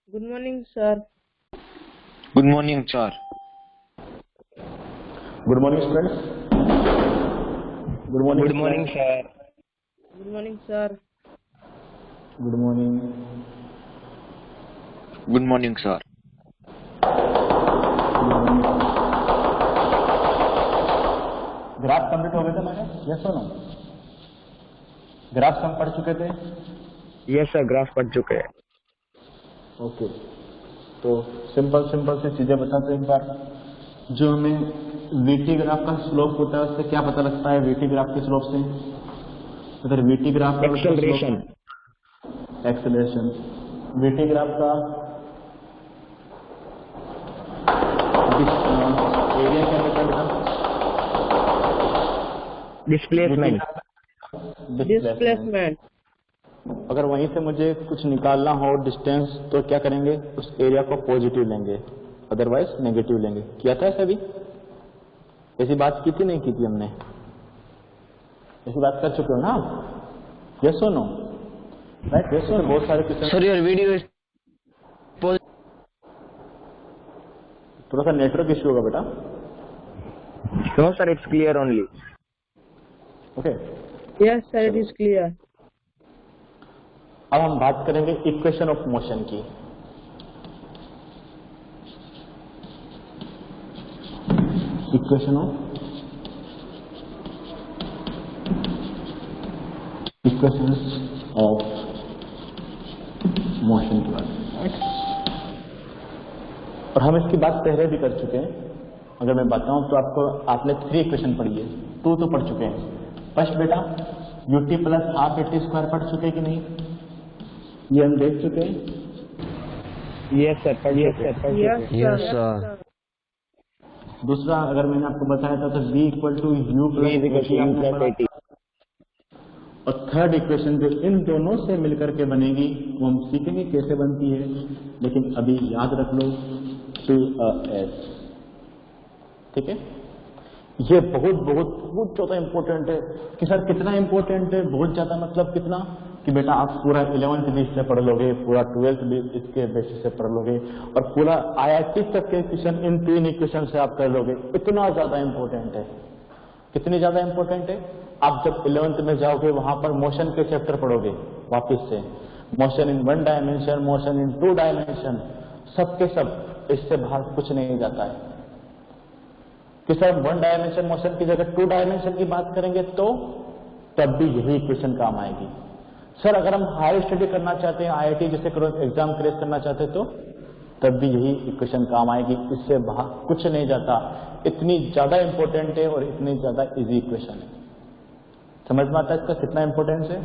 Good morning, sir. Good morning, sir. Good morning, students. Good morning. Good morning, sir. Good morning, sir. Good morning. Good morning, sir. Graph complete हो गए थे मेरे? Yes और no? Graph हम पढ़ चुके थे? Yes, sir. ग्राफ पढ़ चुके हैं. ओके, तो सिंपल से चीजें बताते हैं एक बार. जो हमें वीटी ग्राफ का स्लोप होता है उससे क्या पता लगता है? वीटी ग्राफ के स्लोप से अगर वीटी ग्राफ का एक्सेलरेशन वीटी ग्राफ का एरिया क्या होता है? डिस्प्लेसमेंट. Displacement. अगर वहीं से मुझे कुछ निकालना हो डिस्टेंस तो क्या करेंगे? उस एरिया को पॉजिटिव लेंगे, अदरवाइज नेगेटिव लेंगे. किया था सभी? ऐसी बात की थी नहीं की थी हमने? ऐसी बात कर चुके हो ना आप? यस और नो? राइट, यस और बहुत सारे question. Sir, your video is थोड़ा सा नेटवर्क इश्यू होगा बेटा. no, sir. It's clear only. Okay, Yes, sir, it is clear. अब हम बात करेंगे इक्वेशन ऑफ मोशन की. इक्वेशन ऑफ मोशन की बात, राइट. और हम इसकी बात पहले भी कर चुके हैं. अगर मैं बताऊं तो आपको, आपने 3 इक्वेशन पढ़ी है, 2 तो पढ़ चुके हैं. फर्स्ट बेटा ut plus half a t square पढ़ चुके कि नहीं? ये हम देख चुके हैं. Yes, sir. Yes, sir. दूसरा अगर मैंने आपको बताया था तो v equal to u plus 80. और थर्ड इक्वेशन जो इन दोनों से मिलकर के बनेगी वो हम सीखेंगे कैसे बनती है, लेकिन अभी याद रख लो 2s. ठीक है, ये बहुत ज्यादा इंपॉर्टेंट है. कि सर कितना इंपॉर्टेंट है? बहुत ज्यादा मतलब कितना कि बेटा आप पूरा 11th भी इससे पढ़ लोगे, पूरा 12th भी इसके बेसिस से पढ़ लोगे, और पूरा IIT तक के क्वेश्चन इन 3 इक्वेशन से आप कर लोगे. इतना ज्यादा इंपॉर्टेंट है. कितनी ज्यादा इंपॉर्टेंट है? आप जब 11th में जाओगे वहां पर मोशन के चैप्टर पढ़ोगे वापिस से, motion in 1 dimension, motion in 2 dimension, सबके सब इससे बाहर कुछ नहीं जाता है. कि सर 1 डायमेंशन मोशन की जगह 2 डायमेंशन की बात करेंगे तो तब भी यही इक्वेशन काम आएगी. सर अगर हम हायर स्टडी करना चाहते हैं, IIT जैसे एग्जाम क्रैक करना चाहते हैं तो तब भी यही इक्वेशन काम आएगी. इससे बाहर कुछ नहीं जाता. इतनी ज्यादा इंपॉर्टेंट है और इतनी ज्यादा इजी इक्वेशन है. समझ में आता है इसका कितना इंपॉर्टेंस है?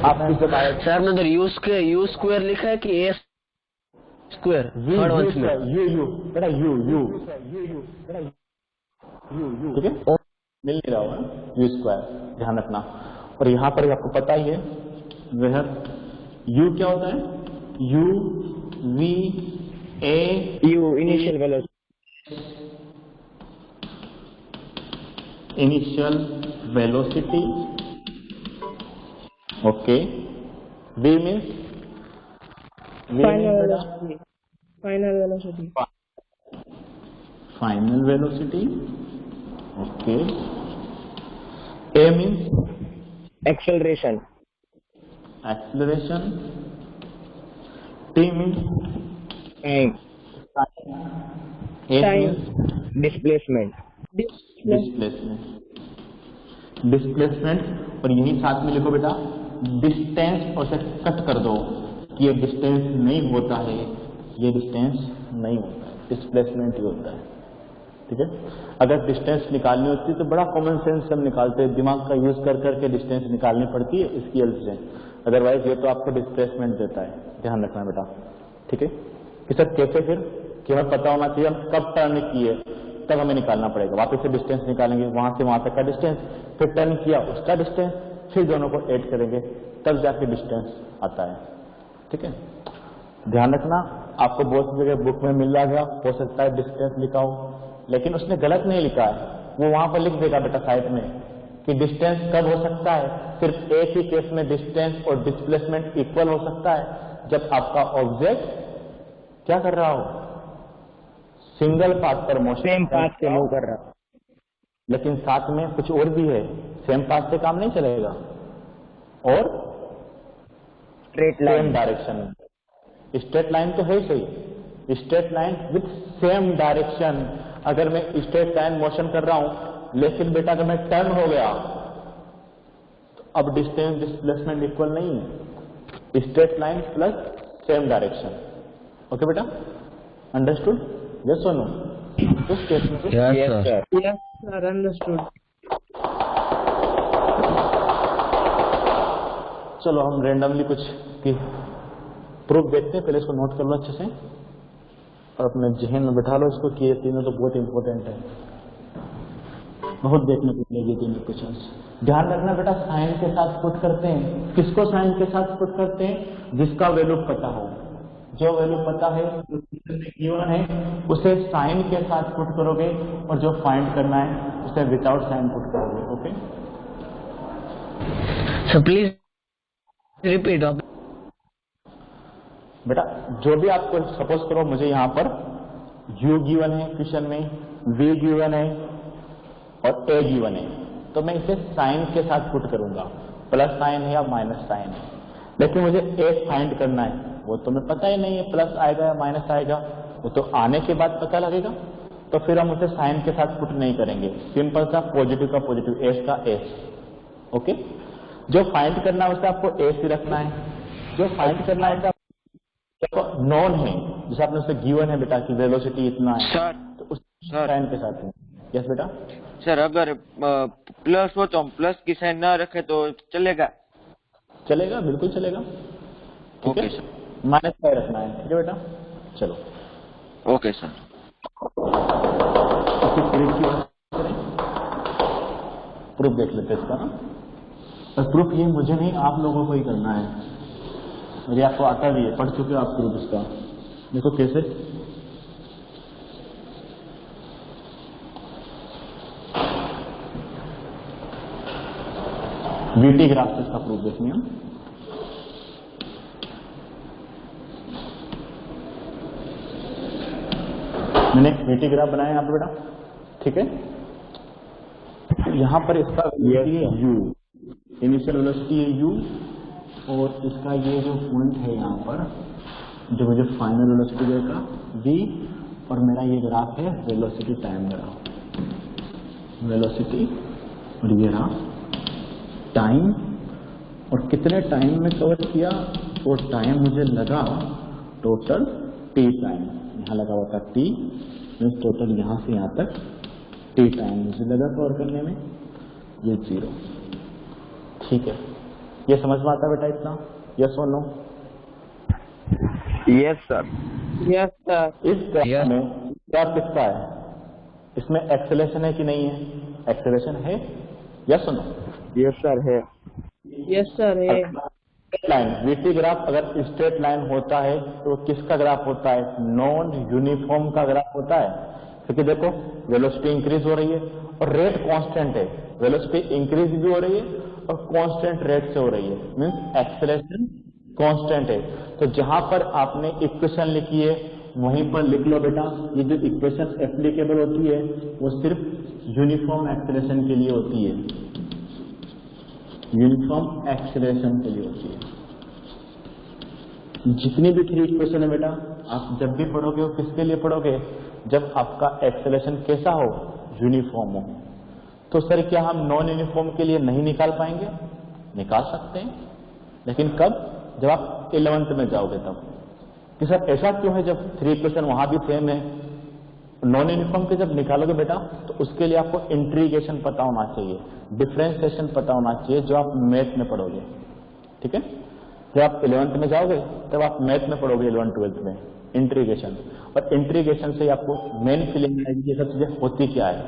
आपकी जब सर ने उधर यू स्क्वायर लिखा है कि ए स्क्वायर? थर्ड वन में यू बेटा यू ठीक है, मिल नहीं रहा होगा यू स्क्वायर, ध्यान रखना. और यहाँ पर आपको पता ही है वह यू क्या होता है? U v a u initial velocity. Okay, v means Final velocity. Final velocity. Okay, a means acceleration. Acceleration. T means time. A Time. Means displacement. Displacement. और यही साथ में लिखो बेटा डिस्टेंस, और से कट कर दो कि ये डिस्टेंस नहीं होता है, ये डिस्टेंस नहीं होता है, डिस्प्लेसमेंट ही होता है. ठीक है, अगर डिस्टेंस निकालनी होती है तो बड़ा कॉमन सेंस हम निकालते हैं, दिमाग का यूज कर करके डिस्टेंस निकालनी पड़ती है इसकी हेल्प से. अदरवाइज ये तो आपको डिस्प्लेसमेंट देता है. ध्यान रखना बेटा. ठीक है, कि सर कैसे? फिर कि हमें पता होना चाहिए हम कब टर्न किए, तब हमें निकालना पड़ेगा. वापस से डिस्टेंस निकालेंगे, वहां से वहां तक का डिस्टेंस, फिर टर्न किया उसका डिस्टेंस, फिर दोनों को ऐड करेंगे तब जाके डिस्टेंस आता है. ठीक है, ध्यान रखना. आपको बहुत जगह बुक में मिल जाएगा, हो सकता है डिस्टेंस लिखा हो, लेकिन उसने गलत नहीं लिखा है. वो वहां पर लिख देगा बेटा साइड में कि डिस्टेंस कब हो सकता है. सिर्फ एक ही केस में डिस्टेंस और डिस्प्लेसमेंट इक्वल हो सकता है, जब आपका ऑब्जेक्ट क्या कर रहा हो, सिंगल पाथ पर मोशन, सेम पाथ से मूव कर रहा। लेकिन साथ में कुछ और भी है, सेम पाथ से काम नहीं चलेगा, और स्ट्रेट सेम लाइन। डायरेक्शन में। स्ट्रेट लाइन तो है सही, straight line with same direction. अगर मैं स्ट्रेट लाइन मोशन कर रहा हूं, लेकिन बेटा अगर मैं टर्न हो गया तो अब डिस्टेंस डिस्प्लेसमेंट इक्वल नहीं है। Straight line plus same direction. Okay बेटा, अंडरस्टूड? यस और नो? तो statement yes sir. Yes, sir. Understood. चलो हम रेंडमली कुछ की प्रूफ देखते हैं। पहले इसको नोट कर लो अच्छे से और अपने जहन में बिठा लो इसको कि ये तीनों तो बहुत इंपॉर्टेंट है, बहुत देखने को मिलेगी तीनों क्वेश्चंस। ध्यान रखना बेटा, साइन के साथ पुट करते हैं। किसको साइन के साथ पुट करते हैं? जिसका वैल्यू पता हो। जो वैल्यू पता है, जो गिवन है, उसे साइन के साथ पुट करोगे, और जो फाइंड करना है उसे विदाउट साइन पुट करोगे। Okay sir please repeat. बेटा, जो भी आपको सपोज करो मुझे यहाँ पर u गिवन है क्वेश्चन में, v गिवन है और a गिवन है, तो मैं इसे साइन के साथ पुट करूंगा, प्लस साइन है या माइनस साइन है। लेकिन मुझे a फाइंड करना है, वो तो मैं पता ही नहीं है प्लस आएगा या माइनस आएगा, वो तो आने के बाद पता लगेगा। तो फिर हम उसे साइन के साथ पुट नहीं करेंगे, सिंपल सा पॉजिटिव का पॉजिटिव, एस का एस। ओके, जो फाइंड करना है उसे आपको एस ही रखना है। जो फाइंड करना है नॉन है, जैसे आपने उसे गिवन है बेटा कि वेलोसिटी इतना है, सर तो उस सर साइन के साथ है। यस बेटा, सर अगर प्लस हो तो हम प्लस की साइन ना रखे तो चलेगा? चलेगा, बिल्कुल चलेगा। ठीक ओके है, सर। माइनस का रखना है। ठीक है बेटा, चलो ओके सर। प्रूफ देख लेते हैं इसका ना। और प्रूफ ये मुझे नहीं, आप लोगों को ही करना है, और ये आपको आता भी है, पढ़ चुके हो आप प्रूफ इसका। देखो कैसे, वीटी ग्राफ से इसका प्रूफ देखेंगे हम। मैंने एक वीटी ग्राफ बनाया यहाँ पर बेटा, ठीक है। यहाँ पर इसका u, इनिशियल वेलोसिटी है u, और इसका ये जो पॉइंट है यहाँ पर, जो मुझे फाइनल वेलोसिटी देगा v, और मेरा ये ग्राफ है वेलोसिटी टाइम ग्राफ, वेलोसिटी, और ये रहा टाइम, और कितने टाइम में कवर किया, वो टाइम मुझे लगा टोटल t टाइम, यहाँ लगा हुआ था t, टोटल यहाँ से यहाँ तक t टाइम मुझे लगा कवर करने में, ये 0। ठीक है, ये समझ में आता बेटा इतना? यस और no? Yes sir. Yes, sir. इस ग्राफ में क्या किसका है? इसमें एक्सेलेरेशन है कि नहीं है? एक्सेलेरेशन है, यस और नो? यस सर है। Yes, sir. है। स्ट्रेट लाइन, वीटी ग्राफ अगर स्ट्रेट लाइन होता है तो किसका ग्राफ होता है? नॉन यूनिफॉर्म का ग्राफ होता है। क्योंकि देखो वेलोसिटी इंक्रीज हो रही है और रेट कांस्टेंट है, वेलोसिटी इंक्रीज भी हो रही है और कांस्टेंट रेट से हो रही है, मींस एक्सेलरेशन कांस्टेंट है। तो जहां पर आपने इक्वेशन लिखी है वहीं पर लिख लो बेटा, ये जो इक्वेशन एप्लीकेबल होती है वो सिर्फ यूनिफॉर्म एक्सेलरेशन के लिए होती है, यूनिफॉर्म एक्सेलरेशन के लिए होती है। जितनी भी 3 इक्वेशन है बेटा, आप जब भी पढ़ोगे वो किसके लिए पढ़ोगे? जब आपका एक्सेलरेशन कैसा हो? यूनिफॉर्म हो। तो सर क्या हम नॉन यूनिफॉर्म के लिए नहीं निकाल पाएंगे? निकाल सकते हैं, लेकिन कब? जब आप 11th में जाओगे तब। कि सर ऐसा क्यों है जब 3 इक्वेशन वहां भी सेम है? नॉन यूनिफॉर्म के जब निकालोगे बेटा तो उसके लिए आपको इंटीग्रेशन पता होना चाहिए, डिफरेंशिएशन पता होना चाहिए, जो आप मैथ में पढ़ोगे। ठीक है, जब आप 11th में जाओगे तब आप मैथ में पढ़ोगे 11th 12th में इंटीग्रेशन, और इंटीग्रेशन से आपको मेन फीलिंग आएगी ये सब चीजें होती क्या है।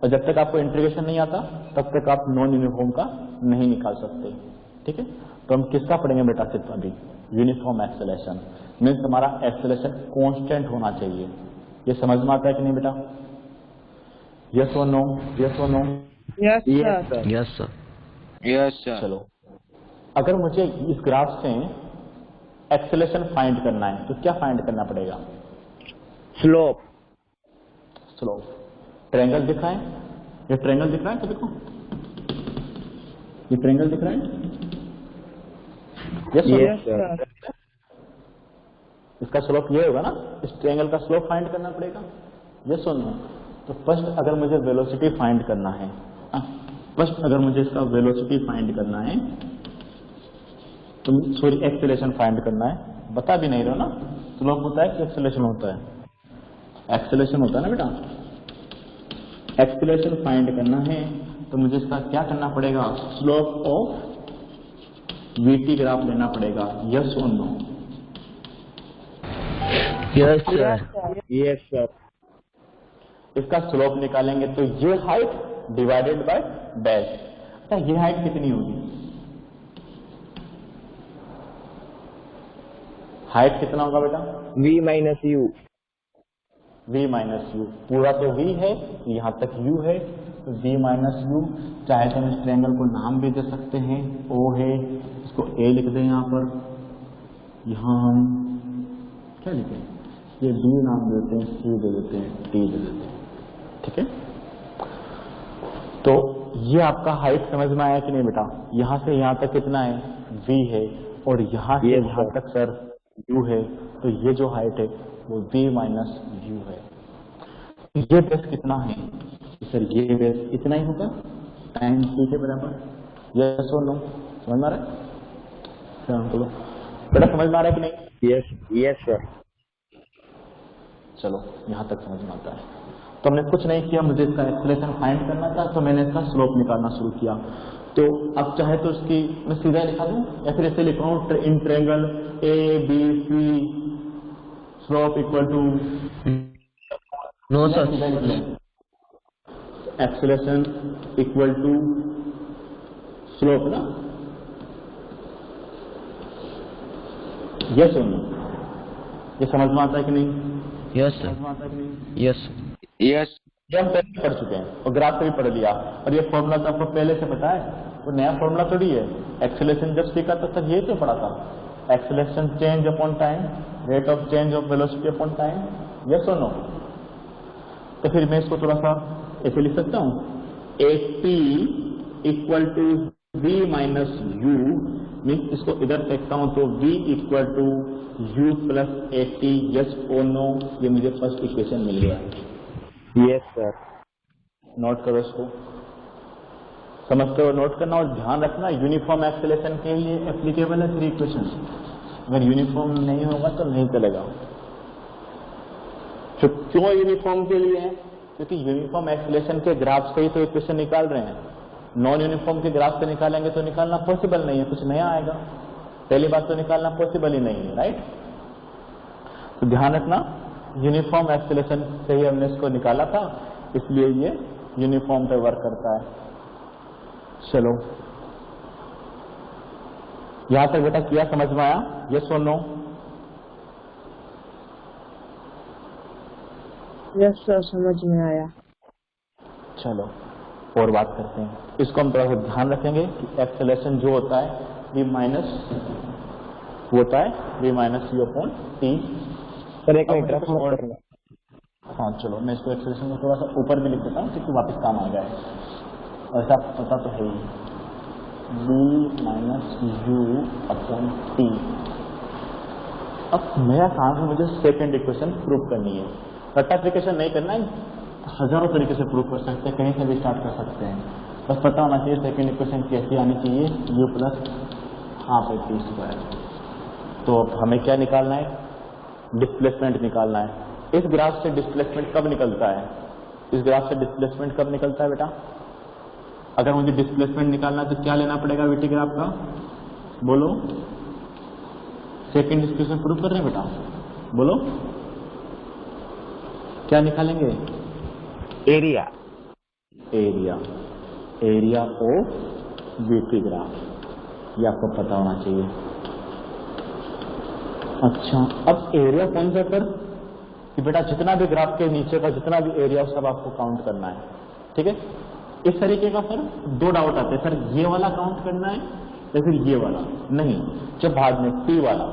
और जब तक आपको इंटीग्रेशन नहीं आता तब तक आप नॉन यूनिफॉर्म का नहीं निकाल सकते। ठीक है, तो हम किसका पढ़ेंगे बेटा? सिर्फ अभी यूनिफॉर्म एक्सेलरेशन, मीन्स हमारा एक्सेलरेशन कांस्टेंट होना चाहिए। ये समझ में आता है कि नहीं बेटा? यस और नो? यस और no? Yes, sir. Yes sir. Yes sir. चलो, अगर मुझे इस ग्राफ से एक्सेलेरेशन फाइंड करना है, तो क्या फाइंड करना पड़ेगा? स्लोप। स्लोप। ट्रायंगल दिख रहा है, ये ट्रायंगल दिख रहा है सभी को? ये ट्रायंगल दिख रहा है? Yes sir. इसका स्लोप ये होगा ना, इस ट्रायंगल का स्लोप फाइंड करना पड़ेगा। ये सुनो, तो फर्स्ट अगर मुझे वेलोसिटी फाइंड करना है, फर्स्ट अगर मुझे इसका वेलोसिटी फाइंड करना है, तो सॉरी एक्सेलरेशन फाइंड करना है, बता भी नहीं रहा ना, स्लोप होता है कि एक्सेलरेशन होता है? एक्सेलरेशन होता है ना बेटा। एक्सेलरेशन फाइंड करना है तो मुझे इसका क्या करना पड़ेगा? स्लोप ऑफ वीटी ग्राफ लेना पड़ेगा। यस और no? Yes sir. Yes sir. इसका स्लोप निकालेंगे तो ये हाइट डिवाइडेड बाय डैश। अच्छा, ये हाइट कितनी होगी? हाइट कितना होगा बेटा? v minus u. v minus you, पूरा तो v है, यहां तक u है, तो v माइनस यू। चाहे तो हम इस ट्रायंगल को नाम भी दे सकते हैं, o है, इसको a लिख दें यहां पर, यहां हम क्या लिखें? ये b नाम देते हैं, c दे देते हैं, t दे देते हैं, ठीक है? तो ये आपका हाइट समझ में आया कि नहीं बेटा? यहां से यहां तक कितना है? v है, और यहां से यहां तक सर u है, तो ये जो हाइट है वो v माइनस यू है। ये बेस कितना है सर? ये बेस इतना ही होगा, टाइम t के बराबर। यस और नो? समझ में आ रहा है? चलो बेटा, समझ में आ रहा है कि नहीं? Yes yes sir. चलो यहां तक समझ में आता है। तो हमने कुछ नहीं किया, मुझे इसका एक्सेलरेशन फाइंड करना था, तो मैंने इसका स्लोप निकालना शुरू किया। तो अब चाहे तो इसकी मैं सीधा लिखा दूं या फिर ऐसे लिखा हूं, in triangle A B C slope equal to no sir. Acceleration equal to slope ना? यस और नो? ये समझ में आता है कि नहीं? Yes sir. Yes yes. ये हम पहले पढ़ चुके हैं और ग्राफ से भी पढ़ लिया, और ये फॉर्मूला तो आपको पहले से पता है, वो नया फॉर्मूला थोड़ी है। एक्सेलरेशन जब सीखा था तब ये तो पढ़ा था, acceleration change upon time, rate of change of velocity upon time. Yes और नो? तो फिर मैं इसको थोड़ा सा ऐसे लिख सकता हूँ, AT equal to v minus u, mean इसको इधर फेंकता हूँ तो v equal to u plus AT। Yes और नो? ये मुझे फर्स्ट इक्वेशन मिल गया। Yes sir. नोट करो इसको, समझते हो? नोट करना और ध्यान रखना, यूनिफॉर्म एक्सेलरेशन के लिए एप्लीकेबल है 3 इक्वेशन। अगर यूनिफॉर्म नहीं होगा तो नहीं चलेगा। तो क्यों यूनिफॉर्म के लिए है? क्योंकि यूनिफॉर्म एक्सेलरेशन के ग्राफ से ही तो इक्वेशन निकाल रहे हैं। नॉन यूनिफॉर्म के ग्राफ से निकालेंगे तो निकालना पॉसिबल नहीं है, कुछ नया आएगा। पहली बात तो निकालना पॉसिबल ही नहीं है, राइट? तो ध्यान रखना, यूनिफॉर्म एक्सेलरेशन से ही हमने इसको निकाला था, इसलिए ये यूनिफॉर्म पे वर्क करता है। चलो यहां तक बेटा किया, समझ में आया? यस और नो? यस सर, समझ में आया। चलो और बात करते हैं। इसको हम थोड़ा सा ध्यान रखेंगे कि एक्सेलरेशन जो होता है v माइनस होता है v minus u upon T. Sir एक मिनट रखो। हाँ चलो, मैं इसको एक्सेलरेशन को थोड़ा सा ऊपर भी लिख देता हूँ क्योंकि वापस काम आ जाए। ऐसा पता तो है ही, v minus u upon T. अब मेरा काम है, मुझे सेकेंड इक्वेशन प्रूव करनी है। रट्टाफिकेशन नहीं करना है, हजारों तरीके से प्रूव कर सकते हैं, कहीं से भी स्टार्ट कर सकते हैं। बस पता होना चाहिए सेकेंड इक्वेशन कैसे आनी चाहिए, u plus half A T square. तो अब हमें क्या निकालना है? डिस्प्लेसमेंट निकालना है। इस ग्राफ से डिस्प्लेसमेंट कब निकलता है? इस ग्राफ से डिस्प्लेसमेंट कब निकलता है बेटा? अगर मुझे डिस्प्लेसमेंट निकालना है तो क्या लेना पड़ेगा वीटी ग्राफ का? बोलो, सेकेंड इक्वेशन प्रूव कर रहे हैं बेटा, बोलो क्या निकालेंगे? Area. Area, area of VT graph, ये आपको पता होना चाहिए। अच्छा, अब एरिया कौन सा सर? कि बेटा जितना भी ग्राफ के नीचे का जितना भी एरिया हो सब आपको काउंट करना है, ठीक है? इस तरीके का सर 2 डाउट आते हैं, सर ये वाला काउंट करना है या फिर ये वाला? नहीं, जब बाद में टी वाला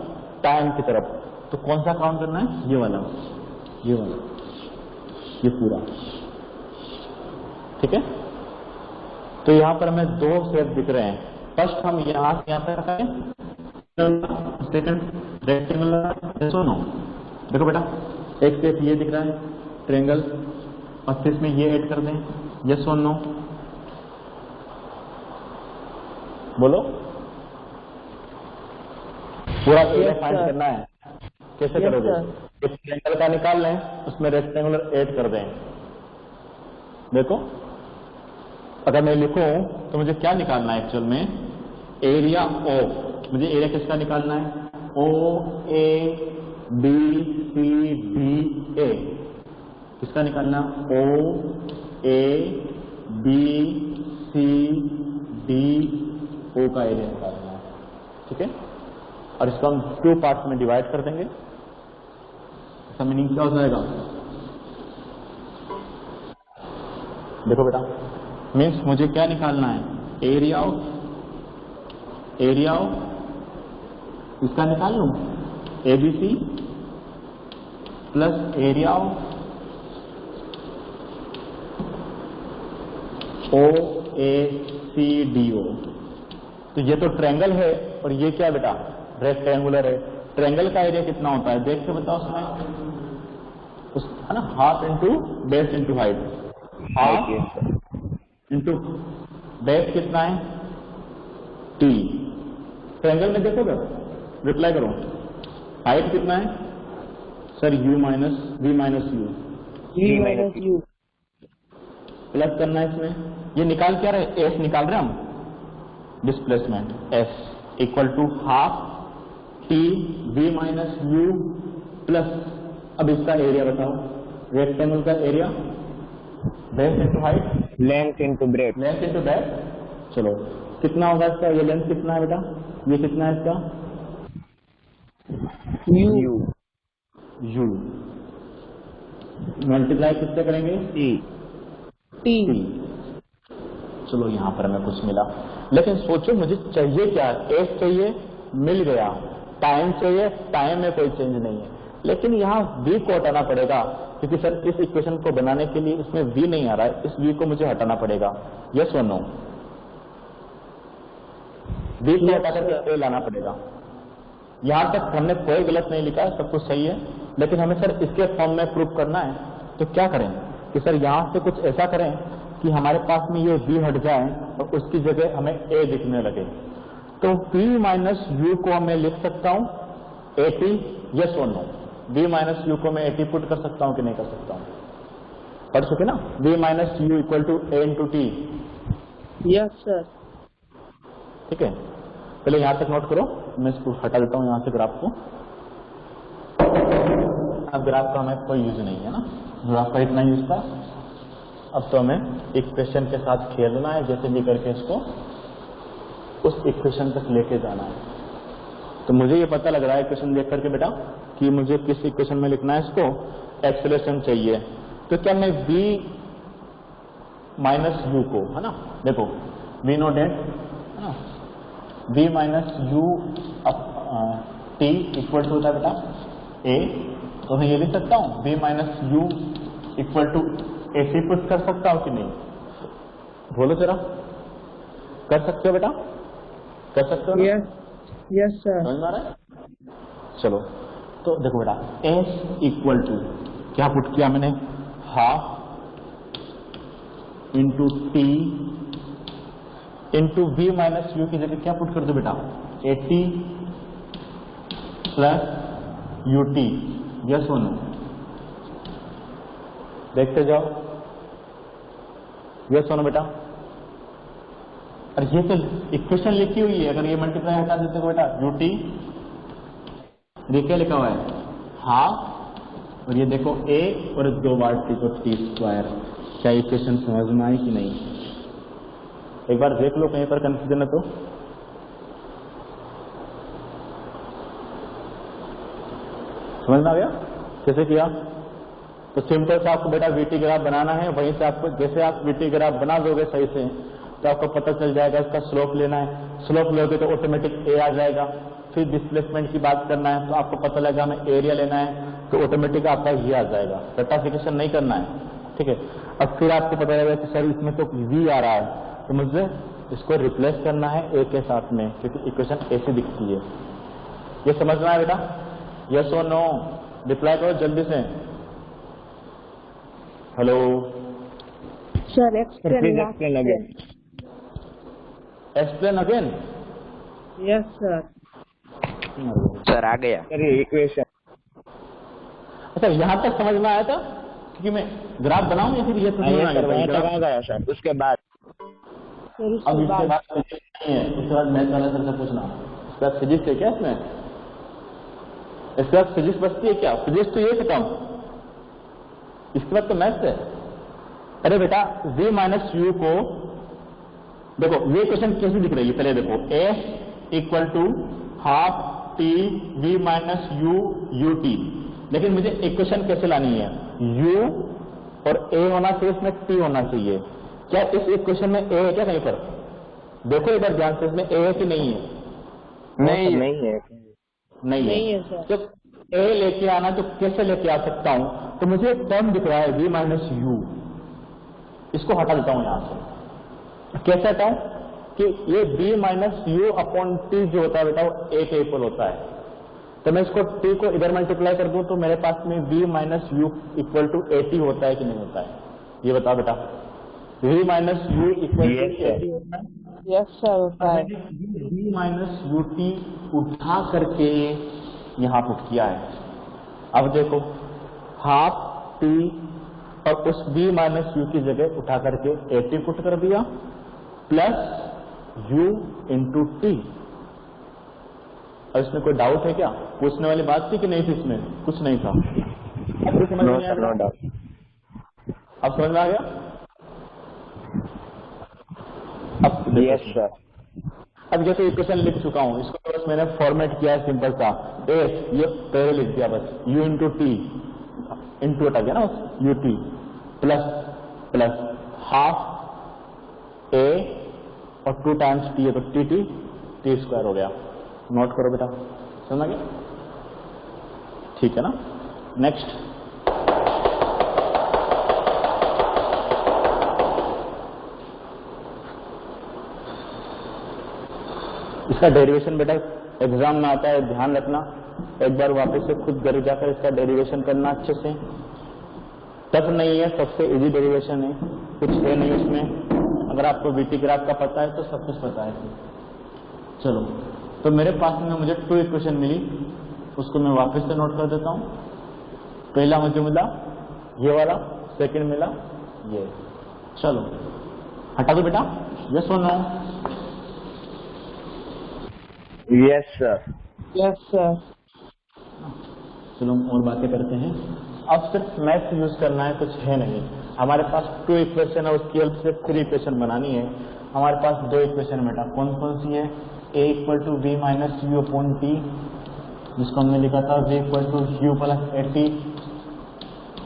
टाइम की तरफ, तो कौन सा काउंट करना है? ये वाला, ये वाला, ये पूरा। ठीक है, तो यहां पर हमें दो शेप दिख रहे हैं। फर्स्ट हम यहां से यहां तक रखें, सेकंड रेक्टेंगुलर। सुनो देखो बेटा, एक शेप ये दिख रहा है ट्रायंगल, और फिर इसमें ये ऐड कर दें। यस और नो बोलो। पूरा फाइंड करना है, कैसे Yes, करोगे? sir. इस ट्रायंगल का निकाल लें, उसमें रेक्टेंगुलर ऐड कर दें। देखो, अगर मैं लिखूं तो मुझे क्या निकालना है एक्चुअल में? Area O. मुझे एरिया किसका निकालना है? O A B C D A. किसका निकालना? ओ ए बी सी डी ओ का एरिया निकालना है। ठीक है, और इसको हम 2 पार्ट्स में डिवाइड कर देंगे। इसका मीनिंग क्या हो जाएगा? देखो बेटा, मीन्स मुझे क्या निकालना है? एरिया ऑफ इसका निकाल लूं, ABC plus area of O A C D O. तो ये तो ट्रायंगल है, और ये क्या बेटा? रेक्टेंगुलर है। ट्रायंगल का एरिया कितना होता है देख के बताओ उसमें, उस है ना, half into base into height. Half into base कितना है? टी। ट्रायंगल में देखोगे, रिप्लाई करो। हाइट कितना है sir? u minus v minus u, V minus U. Plus करना है इसमें। ये निकाल क्या रहे? एस निकाल रहे हम, displacement s equal to half t v minus u plus, अब इसका एरिया बताओ, रेक्टेंगल का area, base into height, length into breadth. Length into base. चलो कितना होगा इसका? ये लेंथ कितना है बेटा? ये कितना है इसका? U. यू मल्टीप्लाई किससे करेंगे? T. चलो यहां पर हमें कुछ मिला, लेकिन सोचो मुझे चाहिए क्या? एस चाहिए, मिल गया। टाइम चाहिए, टाइम में कोई चेंज नहीं है, लेकिन यहाँ v को हटाना पड़ेगा, क्योंकि सर इस इक्वेशन को बनाने के लिए इसमें v नहीं आ रहा है, इस v को मुझे हटाना पड़ेगा। यस और नो? v को हटा करके a लाना पड़ेगा। यहां तक हमने कोई गलत नहीं लिखा, सब कुछ सही है, लेकिन हमें सर इसके फॉर्म में प्रूफ करना है। तो क्या करें कि सर यहां से कुछ ऐसा करें कि हमारे पास में ये v हट जाए और उसकी जगह हमें a दिखने लगे। तो v माइनस यू को मैं लिख सकता हूं 80। यस और नो? v माइनस यू को मैं 80 पुट कर सकता हूं कि नहीं कर सकता हूं? पढ़ चुके ना? v minus u equal to a into t. Yes, sir. ठीक है, पहले यहां तक नोट करो, मैं इसको हटा देता हूं यहां से ग्राफ को। अब ग्राफ का हमें कोई यूज नहीं है ना, ग्राफ का इतना यूज था। अब तो हमें इक्वेशन के साथ खेलना है, जैसे भी करके इसको उस इक्वेशन तक लेके जाना है। तो मुझे ये पता लग रहा है इक्वेशन देख करके बेटा कि मुझे किस इक्वेशन में लिखना है इसको। एक्सेलरेशन चाहिए, तो क्या मैं v माइनस यू को, है ना, देखो v नो डेट, है ना, v minus u t equal to होता है बेटा a, तो मैं ये लिख सकता हूँ v minus u equal to a c put कर सकता हूँ कि नहीं? बोलो जरा, कर सकते हो बेटा? कर सकते हो ना? Yes. Yes, sir. समझ में आ रहा है? चलो तो देखो बेटा, s इक्वल टू क्या पुट किया मैंने? Half into t into v minus u की जगह क्या पुट कर दो बेटा? 80 प्लस यू टी। यस और नो? देखते जाओ। यस और नो बेटा? और ये तो इक्वेशन लिखी हुई है, अगर ये मल्टीप्लाई हटा देते हो बेटा यू टी, ये क्या लिखा हुआ है? हाफ, और ये देखो a और 2 बार टी को टी स्क्वायर। क्या इक्वेशन समझ में आई कि नहीं? एक बार देख लो, कहीं पर कंफ्यूजन है तो। समझ में आ गया कैसे किया? तो सिंपल से आपको बेटा वीटी ग्राफ बनाना है, वहीं से आपको जैसे आप वीटी ग्राफ बना दोगे सही से तो आपको पता चल जाएगा इसका स्लोप लेना है। स्लोप लोगे तो ऑटोमेटिक ए आ जाएगा, फिर डिस्प्लेसमेंट की बात करना है तो आपको पता लगा हमें एरिया लेना है तो ऑटोमेटिक आपका ये आ जाएगा, रेक्टिफिकेशन नहीं करना है, ठीक है। अब फिर आपको पता लगेगा कि सर इसमें तो v आ रहा है तो मुझे इसको रिप्लेस करना है a के साथ में, क्योंकि इक्वेशन ऐसी दिखती है। ये समझ में आया बेटा? यस और नो? रिप्लाई करो जल्दी से। Hello Sir, explain again. Explain again. Yes, sir. Sir आ गया इक्वेशन। अच्छा यहाँ तक समझ में आया था? क्योंकि मैं ग्राफ बनाऊं या फिर ये तो आ गया सर। उसके बाद Sir, अब उसके इसके बाद बाद नहीं है, उसके बाद मैथ वाला सर से पूछना। इसके बाद फिजिक्स है क्या इसमें? इसके बाद फिजिक्स बचती है क्या? फिजिक्स तो ये खत्म, इसके बाद तो मैथ है। अरे बेटा v माइनस यू को देखो, ये क्वेश्चन कैसे दिख रही है पहले देखो, a equal to half t v minus u u t. लेकिन मुझे इक्वेशन कैसे लानी है? u और a होना चाहिए, इसमें t होना चाहिए। क्या इस इक्वेशन में a है क्या कहीं पर? देखो एक बार ध्यान से, इसमें a है कि नहीं है? नहीं है नहीं है सर। जब a लेके आना तो कैसे लेके आ सकता हूं? तो मुझे एक टर्म दिख रहा है v माइनस यू, इसको हटा देता हूं यहां से। कैसे हटाऊं? कि ये b minus u upon T जो होता है बेटा वो a के इक्वल होता है। तो मैं इसको t को इधर मल्टीप्लाई कर दूं तो मेरे पास में v minus u equal to 80 होता है कि नहीं होता है? ये बताओ बेटा। v minus u equal to 80 होता है? Yes, sir, होता है। v माइनस यू टी उठा करके यहाँ पुट किया है। अब देखो हाफ टी और उस v माइनस यू की जगह उठा करके 80 पुट कर दिया प्लस u इंटू टी। अब इसमें कोई डाउट है क्या? पूछने वाली बात थी कि नहीं थी? इसमें कुछ नहीं था। अब तो समझ में आ गया? अब समझ में आ गया? अब यस सर। अब जैसे इक्वेशन लिख चुका हूं, इसको बस मैंने फॉर्मेट किया है सिंपल सा, ए ये पहले लिख दिया बस, u इंटू टी इंटू हटा गया ना u t plus plus half a और 2 टाइम्स टी है तो टी टी टी स्क्वायर हो गया। नोट करो बेटा, समझ गया? ठीक है ना? नेक्स्ट इसका डेरिवेशन बेटा एग्जाम में आता है, ध्यान रखना। एक बार वापस से खुद घर जाकर इसका डेरिवेशन करना अच्छे से। टफ नहीं है, सबसे इजी डेरिवेशन है, कुछ है नहीं उसमें। अगर आपको वीटी ग्राफ का पता है तो सब कुछ पता है। चलो, तो मेरे पास में मुझे 2 इक्वेशन मिली, उसको मैं वापस से नोट कर देता हूं। पहला मुझे मिला ये वाला, सेकंड मिला ये। चलो हटा दो बेटा, यस और no? Yes sir. Yes, sir. चलो और बातें करते हैं। अब सिर्फ मैथ यूज करना है, कुछ है नहीं। हमारे पास 2 इक्वेशन है, उसकी हेल्प से 3 इक्वेशन बनानी है। हमारे पास 2 इक्वेशन बेटा कौन कौन सी है? a equal to v minus u upon t, जिसको हमने लिखा था v equal to u plus 80।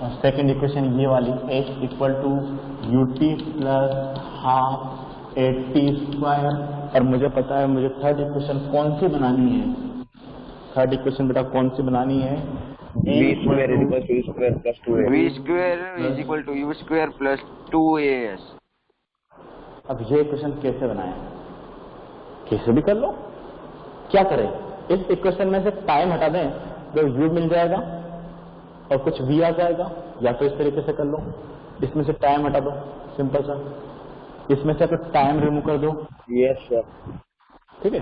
और सेकेंड इक्वेशन ये वाली a equal to u t plus half 80 square. और मुझे पता है मुझे थर्ड इक्वेशन कौन सी बनानी है। थर्ड इक्वेशन बेटा कौन सी बनानी है? v square is equal to u square plus 2a। v square is equal to u square plus 2as। अब ये इक्वेशन कैसे बनाएं? कैसे भी कर लो, क्या करें? इस इक्वेशन में से टाइम हटा दें तो u मिल जाएगा और कुछ v आ जाएगा, या तो इस तरीके से कर लो, इसमें से टाइम हटा दो सिंपल सा, इसमें से तो टाइम रिमूव कर दो। Yes sir. ठीक है।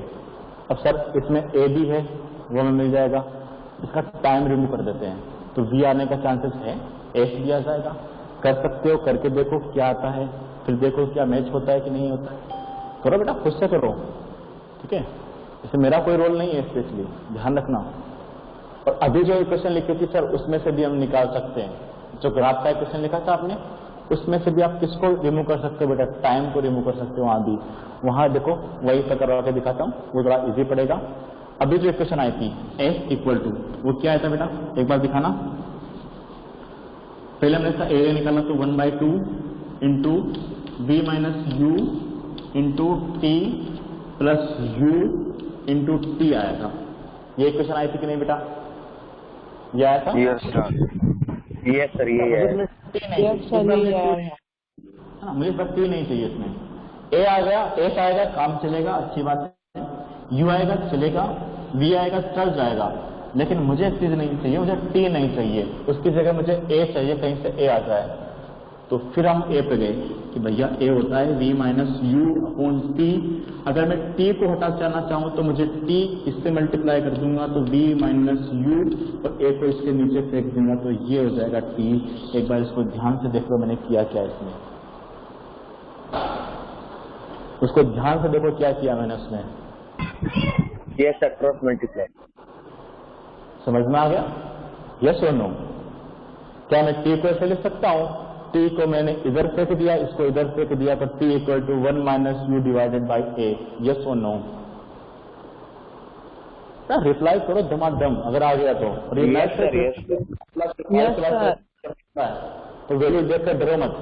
अब सर इसमें a भी है, वो हमें मिल जाएगा, इसका टाइम रिमूव कर देते हैं तो v आने का चांसेस है, s भी आ जाएगा। कर सकते हो, करके देखो क्या आता है, फिर देखो क्या मैच होता है कि नहीं होता है। करो बेटा, खुद से करो, ठीक है? इसमें मेरा कोई रोल नहीं है स्पेशली, ध्यान रखना। और अभी जो इक्वेशन लिखी थी सर, उसमें से भी हम निकाल सकते हैं। जो ग्राफ का इक्वेशन लिखा था आपने, उसमें से भी आप किसको रिमूव कर सकते हो बेटा? टाइम को रिमूव कर सकते हो। वहां भी, वहां देखो वही पे करवा के दिखाता हूँ, वो थोड़ा इजी पड़ेगा। अभी जो इक्वेशन आई थी s इक्वल टू, वो क्या आया था बेटा? एक बार दिखाना। पहले हमने इसका एरिया निकाला तो 1/2 into v minus u into t plus u into t आया था। ये इक्वेशन आई थी कि नहीं बेटा? ये आया था? यस सर, यस सर, ये है। मुझे टी नहीं Yes, sir, चाहिए, ये आया है। हाँ, मुझे बस टी नहीं चाहिए इसमें। ए आ गया, एस आएगा, काम चलेगा, अच्छी बात है। यू आएगा, चलेगा। वी आएगा, चल जाएगा। लेकिन मुझे एक चीज नहीं चाहिए, मुझे टी नहीं चाहिए, उसकी जगह मुझे ए चाहिए, कहीं से ए आ जाए। तो फिर हम ए पे गए कि भैया ए होता है v minus u upon T. अगर मैं टी को हटा जाना चाहूँ तो मुझे टी इससे मल्टीप्लाई कर दूंगा तो v माइनस यू, और ए को इसके नीचे फेंक दूंगा तो ये हो जाएगा टी। एक बार इसको ध्यान से देख लो मैंने किया क्या इसमें, उसको ध्यान से देखो क्या किया मैंने उसमें। Yes sir, cross multiply. समझ में आ गया? यस और नो? क्या मैं टी को ऐसे लिख सकता हूँ? टी को मैंने इधर फेंक दिया, इसको इधर फेंक दिया, तो t equal to 1 minus u divided by a. Yes और नो? रिप्लाई करो धमाधम अगर आ गया तो। Yes sir, yes sir. तो वैल्यू देख कर डरो मत।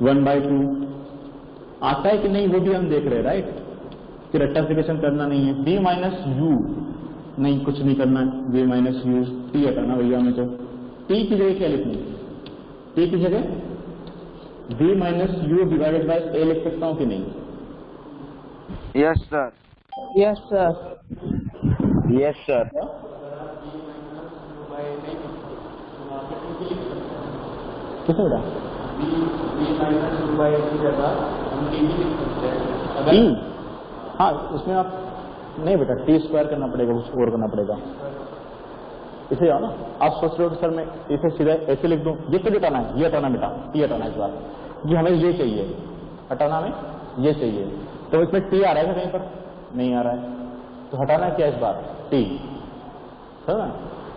1/2 आता है कि नहीं वो भी हम देख रहे हैं, राइट? कि रेक्टिफिकेशन करना नहीं है। v माइनस यू नहीं, कुछ नहीं करना है। v माइनस यू, टी हटाना भैया हमें। तो टी की जगह क्या लिखनी? टी की जगह v minus u divided by a लिख सकता हूं कि नहीं? Yes sir, Yes, sir. Yes sir. किस बेटा? टी, हाँ उसमें आप नहीं बेटा, टी स्क्वायर करना पड़ेगा, कुछ और करना पड़ेगा। इसे आओ ना, आप सोच रहे हो कि सर मैं इसे सीधा ऐसे लिख दूं, ये तो हटाना है, ये हटाना बेटा, टी हटाना है इस बार, जी हमें ये चाहिए, हटाना में ये चाहिए। तो इसमें टी आ रहा है कहीं पर? नहीं आ रहा है, तो हटाना क्या इस बार? टी, है ना?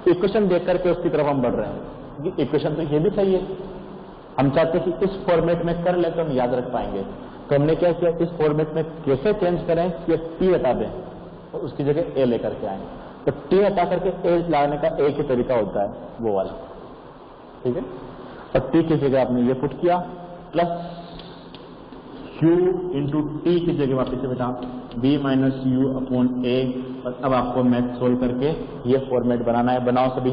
इक्वेशन देख करके उसकी तरफ हम बढ़ रहे हैं। इक्वेशन तो ये भी सही है, हम चाहते हैं कि इस फॉर्मेट में कर ले तो हम याद रख पाएंगे। तो हमने क्या किया, इस फॉर्मेट में कैसे चेंज करें कि टी हटा दें और उसकी जगह ए लेकर के आए। तो टी हटा करके ए लाने का एक ही तरीका होता है, वो वाला, ठीक है? और टी की जगह आपने ये पुट किया, प्लस यू इंटू टी की जगह वापिस से बेटा v माइनस यू अपॉन ए। और अब आपको मैथ सोल्व करके ये फॉर्मेट बनाना है। बनाओ सभी,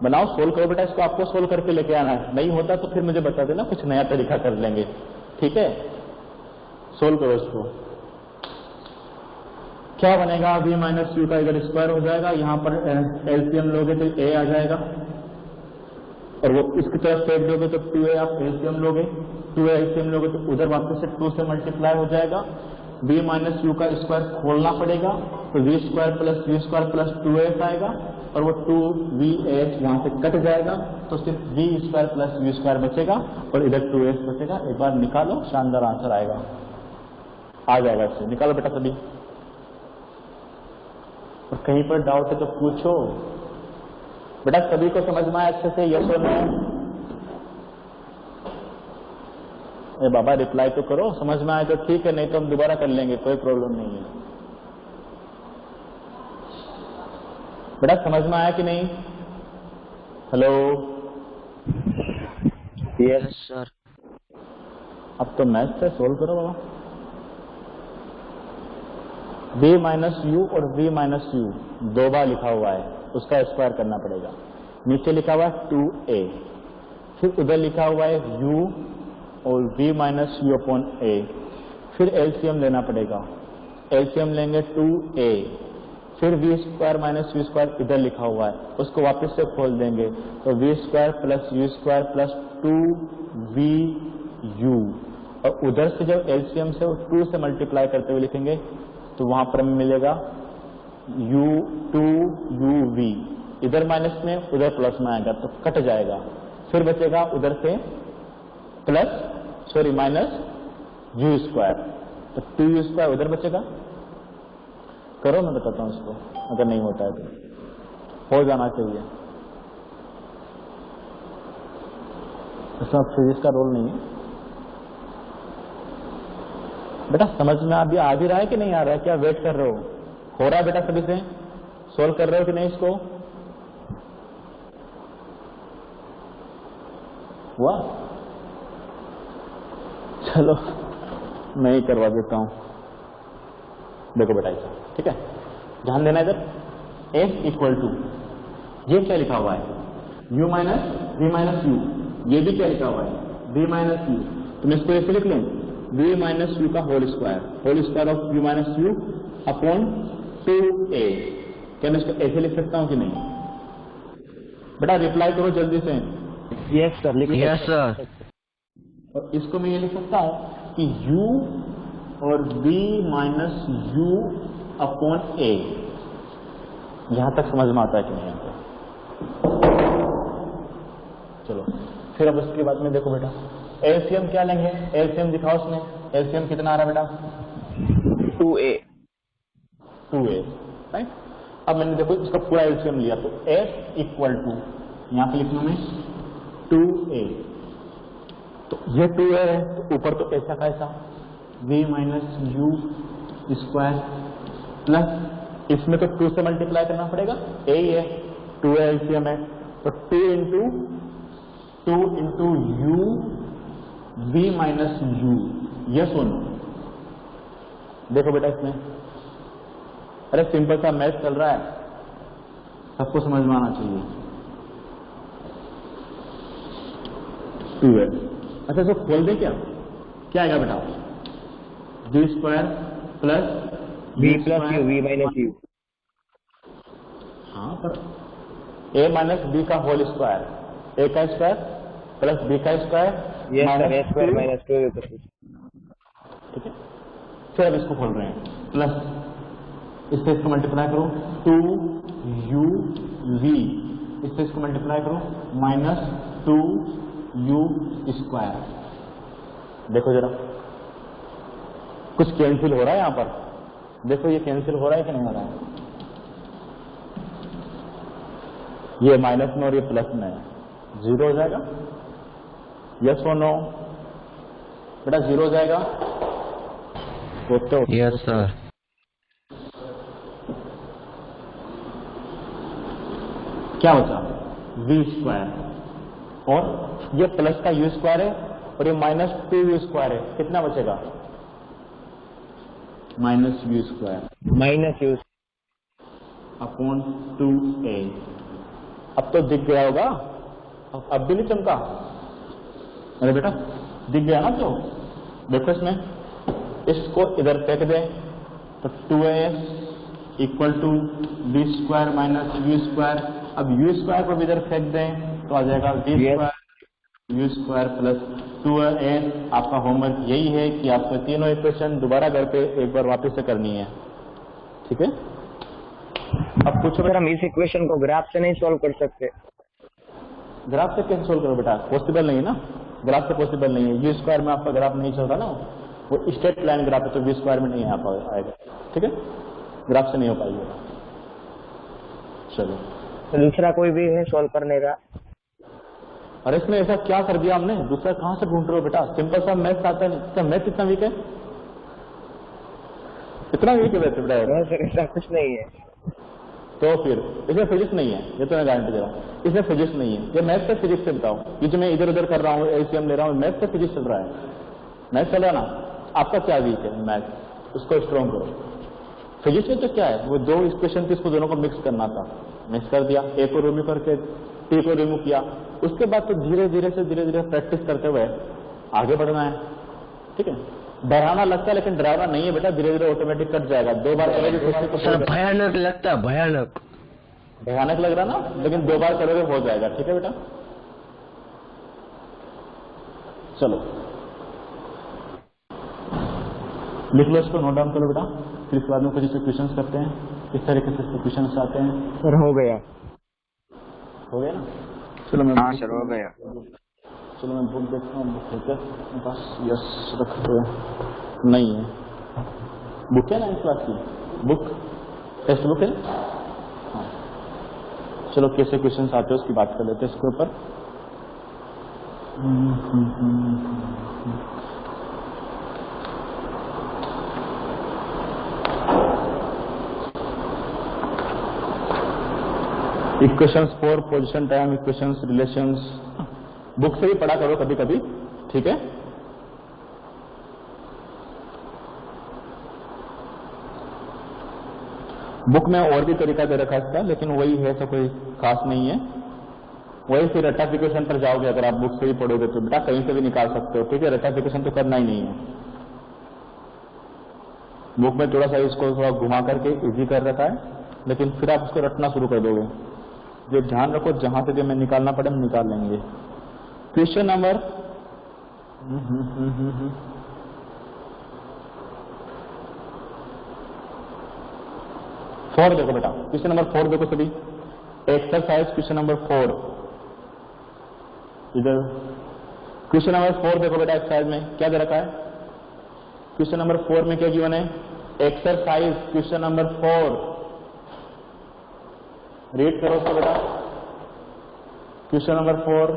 बनाओ, सोल्व करो बेटा, इसको आपको सोल्व करके लेके आना है। नहीं होता तो फिर मुझे बता देना, कुछ नया तरीका कर लेंगे, ठीक है? सोल्व करो इसको। क्या बनेगा? v माइनस यू का इधर स्क्वायर हो जाएगा, यहाँ पर एलसीएम लोगे तो a आ जाएगा, और वो इसकी तरफ फेंक दोगे तो 2a आप एलसीएम लोगे, 2a एलसीएम लोगे तो उधर वापस से 2 से मल्टीप्लाई हो जाएगा। v माइनस यू का स्क्वायर खोलना पड़ेगा, तो v square plus u square plus 2s आएगा, और वो 2vh वहां से कट जाएगा, तो सिर्फ v square plus u square बचेगा और इधर 2s बचेगा। एक बार निकालो, शानदार आंसर आएगा, आ जाएगा इससे। निकालो बेटा सभी, और कहीं पर डाउट है तो पूछो बेटा। सभी को समझ में आया अच्छे से? यस और नो? ए बाबा रिप्लाई तो करो, समझ में आए तो ठीक है, नहीं तो हम दोबारा कर लेंगे, कोई प्रॉब्लम नहीं है। बेटा समझ में आया कि नहीं? Hello, yes sir. अब तो मैथ से सोल्व करो बाबा। v माइनस यू और v माइनस यू दो बार लिखा हुआ है, उसका स्क्वायर करना पड़ेगा। नीचे लिखा हुआ है 2a, फिर उधर लिखा हुआ है u और v minus u upon a, फिर एलसीएम लेना पड़ेगा। एलसीएम लेंगे 2a, फिर v स्क्वायर माइनस यू स्क्वायर इधर लिखा हुआ है, उसको वापस से खोल देंगे तो v square plus u square plus 2vu, और उधर से जब एलसीएम से 2 से मल्टीप्लाई करते हुए लिखेंगे तो वहां पर हमें मिलेगा u2uv, इधर माइनस में उधर प्लस में आएगा तो कट जाएगा, फिर बचेगा उधर से माइनस यू स्क्वायर, तो 2u स्क्वायर उधर बचेगा। करो, मैं बताता हूं इसको, अगर नहीं होता है तो हो जाना चाहिए। इसमें फिजिक्स का रोल नहीं है बेटा। समझ में अभी आ भी रहा है कि नहीं आ रहा है? क्या वेट कर रहे हो? हो रहा है बेटा? सभी से सोल्व कर रहे हो कि नहीं इसको? हुआ? चलो मैं ही करवा देता हूं। देखो बेटा ऐसा, ठीक है, ध्यान देना इधर, एस इक्वल टू, ये क्या लिखा हुआ है, u minus v minus you, ये भी क्या लिखा हुआ है, v माइनस यू, तो मैं इसको ऐसे लिख लूं, v माइनस यू का whole square of v minus u upon 2a। क्या मैं इसको ऐसे लिख सकता हूं कि नहीं? बेटा रिप्लाई करो जल्दी से। Yes sir, yes sir. और इसको मैं ये लिख सकता हूं कि u और v minus u upon a। यहां तक समझ में आता है कि नहीं आता? चलो फिर अब उसके बाद में देखो बेटा, एलसीएम क्या लेंगे, एलसीएम दिखाओ उसमें, एलसीएम कितना आ रहा है बेटा? 2a। राइट। अब मैंने देखो इसका पूरा एलसीएम लिया, तो s इक्वल टू, यहां पे लिखना में 2a, तो ये 2a है, तो ऊपर तो ऐसा का ऐसा v minus you square plus इसमें तो 2 से मल्टीप्लाई करना पड़ेगा, a ही है, 2a एलसीएम है, तो 2 into u v minus you, ये सुनो देखो बेटा इसमें, अरे सिंपल सा मैथ चल रहा है, सबको समझ में आना चाहिए। 2a, अच्छा इसको खोल दे, क्या आएगा बेटा, v square plus v plus you, v minus you. हाँ पर a माइनस b का होल स्क्वायर, a का स्क्वायर प्लस b का square, yes sir, a square minus 2a। ठीक है, फिर अब इसको खोल रहे हैं, प्लस इससे इसको मल्टीप्लाई करो 2uv, इससे इसको मल्टीप्लाई करो माइनस 2u स्क्वायर। देखो जरा कुछ कैंसिल हो रहा है यहां पर, देखो ये कैंसिल हो रहा है कि नहीं हो रहा है, ये माइनस में और ये प्लस में है, जीरो हो जाएगा, यस और नो बेटा, जीरो हो जाएगा, तो यस सर। क्या बचा, v स्क्वायर और ये प्लस का u स्क्वायर है और ये माइनस 2u स्क्वायर है, कितना बचेगा, minus u square minus u upon 2a। अब तो दिख गया होगा, अब भी नहीं चमका, अरे बेटा दिख गया ना, तो देखो इसमें, इसको इधर फेंक दें तो 2a इक्वल टू v स्क्वायर माइनस u स्क्वायर, अब u स्क्वायर को भी इधर फेंक दें तो आ जाएगा v square u square plus 2a। आपका होमवर्क यही है कि आपको तीनों इक्वेशन दोबारा घर पे एक बार वापस से करनी है, ठीक है। अब कुछ अगर हम इस इक्वेशन को ग्राफ से नहीं सॉल्व कर सकते, ग्राफ से कैसे सोल्व करो बेटा, पॉसिबल नहीं है ना, ग्राफ से पॉसिबल नहीं है, u स्क्वायर में आपका ग्राफ नहीं चलता ना, वो स्ट्रेट लाइन ग्राफ है, तो v स्क्वायर में नहीं आएगा, ठीक है, ग्राफ से नहीं हो पाएगा। चलो तो दूसरा कोई भी है सॉल्व करने का? अरे इसमें ऐसा क्या कर दिया हमने, दूसरा कहां से ढूंढ रहे हो बेटा, सिंपल सा मैथ आता है, इसका मैथ इतना वीक है, इतना वीक है वैसे बेटा, सर ऐसा कुछ नहीं है। तो फिर इसमें फिजिक्स नहीं है, ये तो मैं गारंटी दे रहा हूँ, इसमें फिजिक्स नहीं है, ये मैथ से फिजिक्स से बताओ, ये जो मैं इधर उधर कर रहा हूँ, एलसीएम ले रहा हूँ, मैथ से फिजिक्स चल रहा है, मैथ चल रहा है ना, आपका क्या वीक है मैथ, उसको स्ट्रॉन्ग करो। फिजिक्स में तो क्या है, वो दो इक्वेशन थी, इसको दोनों को मिक्स करना था, मिक्स कर दिया, ए को रिमूव करके टी को रिमूव किया, उसके बाद तो धीरे धीरे प्रैक्टिस करते हुए आगे बढ़ना है, ठीक है। डराना लगता है लेकिन डराना नहीं है बेटा, धीरे धीरे ऑटोमेटिक कट जाएगा, 2 बार करोगे सर भयानक लगता है, भयानक लग रहा ना, लेकिन 2 बार करोगे हो जाएगा, ठीक है बेटा। चलो लिख लो इसको, नोट डाउन करो बेटा, फिर इसके बाद में कुछ क्वेश्चन करते हैं, इस तरीके से क्वेश्चन आते हैं। सर हो गया ना, चलो मैं, हाँ सर हो गया। चलो मैं बुक देखता हूँ, बुक है क्या बस, यस रखते हैं, नहीं है बुक, है ना इस क्लास की बुक, टेक्स्ट बुक है, हाँ। चलो कैसे क्वेश्चन आते हैं उसकी बात कर लेते हैं इसके ऊपर। Equations for position time, equations relations, book से भी पढ़ा करो कभी कभी, ठीक है। बुक में और भी तरीका दे रखा है इसका, लेकिन वही है, तो कोई खास नहीं है। वही फिर रेक्टिफिकेशन पर जाओगे अगर आप बुक से ही पढ़ोगे तो बेटा कहीं से भी निकाल सकते हो, ठीक है। रेक्टिफिकेशन तो करना ही नहीं है। बुक में थोड़ा सा इसको थोड़ा घुमा करके इजी कर रखा है, लेकिन फिर आप उसको रटना शुरू कर दोगे। जो ध्यान रखो जहां से हमें निकालना पड़े हम निकाल लेंगे। क्वेश्चन नंबर 4 देखो बेटा, क्वेश्चन नंबर 4 देखो सभी। एक्सरसाइज क्वेश्चन नंबर 4, इधर क्वेश्चन नंबर 4 देखो बेटा। एक्सरसाइज में क्या दे रखा है? क्वेश्चन नंबर 4 में क्या गिवन है? एक्सरसाइज क्वेश्चन नंबर 4, रीड करो उसको बेटा। क्वेश्चन नंबर 4,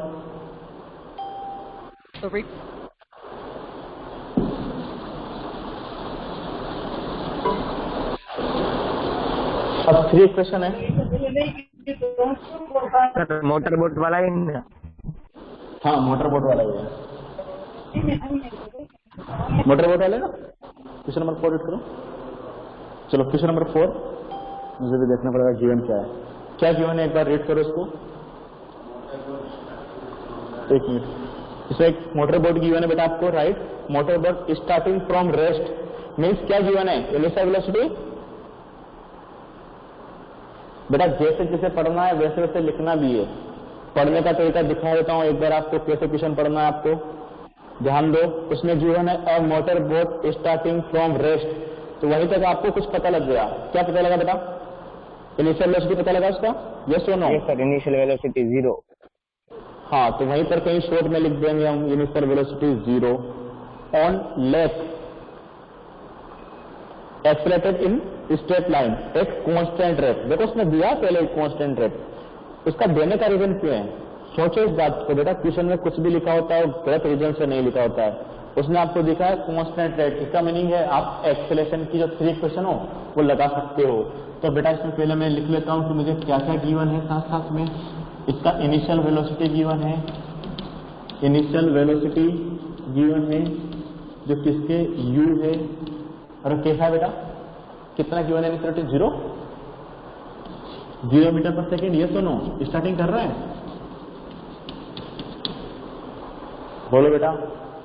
अब 3 क्वेश्चन है। मोटर बोट वाला ही ना? हाँ मोटर बोट वाला ही है, मोटर बोट वाले ना। क्वेश्चन नंबर 4 रीड करो। चलो क्वेश्चन नंबर 4 मुझे भी देखना पड़ेगा जीवन क्या है। क्या जीवन है एक बार रीड करो इसको। एक मिनट, इसमें एक मोटर बोट गिवन है बेटा आपको, right. Motor boat starting from rest means क्या गिवन है? Initial velocity. बेटा जैसे जैसे पढ़ना है वैसे वैसे लिखना भी है। पढ़ने का तरीका दिखा देता हूं एक बार आपको, कैसे क्वेश्चन पढ़ना है आपको, ध्यान दो। उसमें गिवन है a motor boat starting from rest, तो वहीं तक आपको कुछ पता लग गया। क्या पता लगा बेटा? इनिशियल वेलोसिटी पता लगा उसका? यस और no? Yes sir, initial velocity 0। हाँ तो वहीं पर कहीं शॉर्ट में लिख देंगे हम initial velocity 0 on left accelerated in straight line at constant rate. देखो उसने दिया पहले कांस्टेंट रेट, उसका देने का रीजन क्यों है? सोचो इस बात को बेटा, क्वेश्चन में कुछ भी लिखा होता है वो गलत रीजन से नहीं लिखा होता है। उसने आपको दिखा है कांस्टेंट रेट, इसका मीनिंग है आप एक्सेलरेशन की जो 3 इक्वेशन हो वो लगा सकते हो। तो बेटा इसमें पहले मैं लिख लेता हूं कि मुझे क्या क्या गिवन है। साथ साथ में इसका इनिशियल वेलोसिटी गिवन है, इनिशियल वेलोसिटी गिवन है जो किसके u है, और कैसा है बेटा? कितना गिवन है? इनिशियल वेलोसिटी 0 मीटर पर सेकेंड। ये सुनो स्टार्टिंग कर रहा है, बोलो बेटा।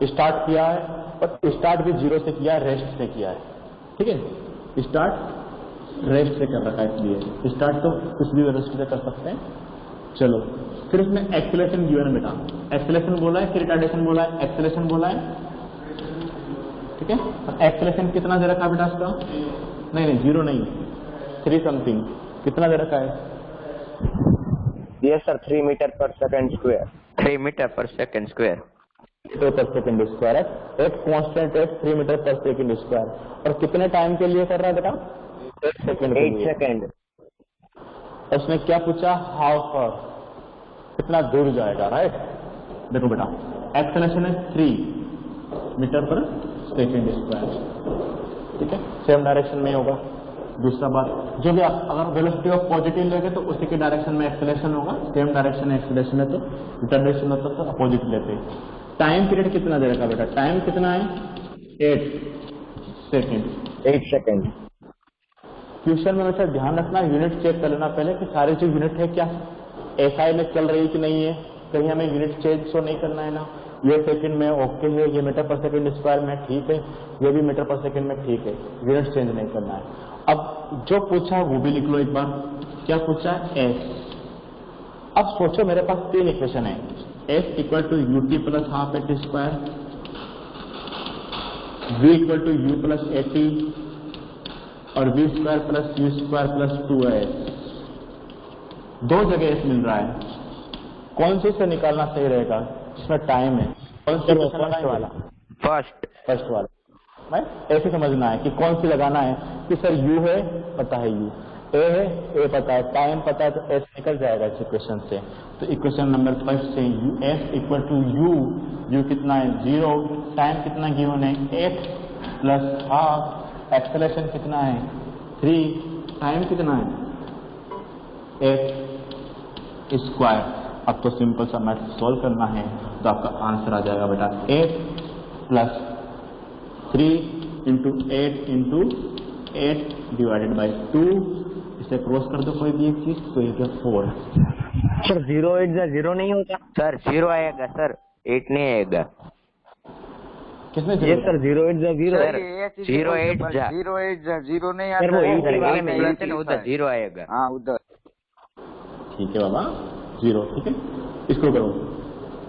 स्टार्ट किया है और स्टार्ट भी 0 से किया है, रेस्ट से किया है, ठीक है। स्टार्ट रेस्ट से कर रखा है, इसलिए स्टार्ट तो कुछ भी वेलोसिटी से कर सकते हैं। चलो फिर उसमें एक्सेलरेशन गिवन है बेटा। एक्सेलरेशन बोला है कि रिटार्डेशन बोला है? एक्सेलरेशन बोला है, ठीक है। एक्सेलरेशन कितना दे रखा है बेटा इसका? नहीं 0 नहीं, 3 समथिंग। कितना दे रखा है? यस सर, 3 मीटर पर सेकंड स्क्वायर। 3 मीटर पर सेकंड स्क्वायर। पर सेकंड स्क्वायर है, एक कांस्टेंट है 3 मीटर पर सेकंड स्क्वायर। और कितने टाइम के लिए कर रहा है बेटा? 8 सेकंड। 8 सेकंड। उसने क्या पूछा? हाउ फॉर, कितना दूर जाएगा, राइट। देखो बेटा एक्सेलरेशन है 3 मीटर पर सेकंड स्क्वायर, ठीक है। सेम डायरेक्शन में होगा। दूसरा बात, जो भी आप अगर वेलोसिटी ऑफ पॉजिटिव लेंगे तो उसी के डायरेक्शन में एक्सेलरेशन होगा। सेम डायरेक्शन में एक्सेलरेशन है तो रिटार्डेशन होता तो अपोजिट लेते। टाइम पीरियड कितना दे रखा बेटा? टाइम कितना है? 8 सेकंड। 8 सेकंड। क्वेश्चन में वैसे ध्यान रखना, यूनिट चेक कर लेना पहले कि सारी चीज यूनिट है क्या, एसआई में चल रही कि नहीं है, कहीं हमें यूनिट चेंज तो नहीं करना है ना। ये सेकंड में ओके है, ये मीटर पर सेकंड स्क्वायर में ठीक है, ये भी मीटर पर सेकंड में ठीक है, यूनिट चेंज नहीं करना है। अब जो पूछा है वो भी लिख लो एक बार। क्या पूछा है? एस। अब सोचो मेरे पास 3 इक्वेशन है, s equal to u t plus half a t square, v equal to u plus a t और v square plus u square plus 2s। 2 जगह एस मिल रहा है, कौन सी से निकालना सही रहेगा? जिसमें टाइम है कौन सी? फर्स्ट वाला। फर्स्ट वाला भाई ऐसे समझना है कि कौन सी लगाना है कि सर यू है, पता है यू, ए है, ए पता है, टाइम पता है, तो एस निकल जाएगा इस इक्वेशन से। तो इक्वेशन नंबर 5 से u s equal to u, u कितना है? 0, टाइम कितना गिवन है? 8 प्लस हाफ, एक्सेलरेशन कितना है? 3, टाइम कितना है? 8 स्क्वायर। अब तो सिंपल सा मैथ सॉल्व करना है तो आपका आंसर आ जाएगा बेटा 8 plus 3 into 8 into 8 divided by 2 इसे क्रॉस कर दो कोई भी एक चीज तो ये 4। सर 0 8 0 नहीं होता सर 0 आएगा सर, 8 नहीं आएगा। किसमें ये सर 0 8 0 सर 0 8 0 नहीं आता सर वो है, इधर वाले में प्लस है ना, उधर 0 आएगा। हाँ उधर। ठीक है बाबा 0, ठीक है। इसको करो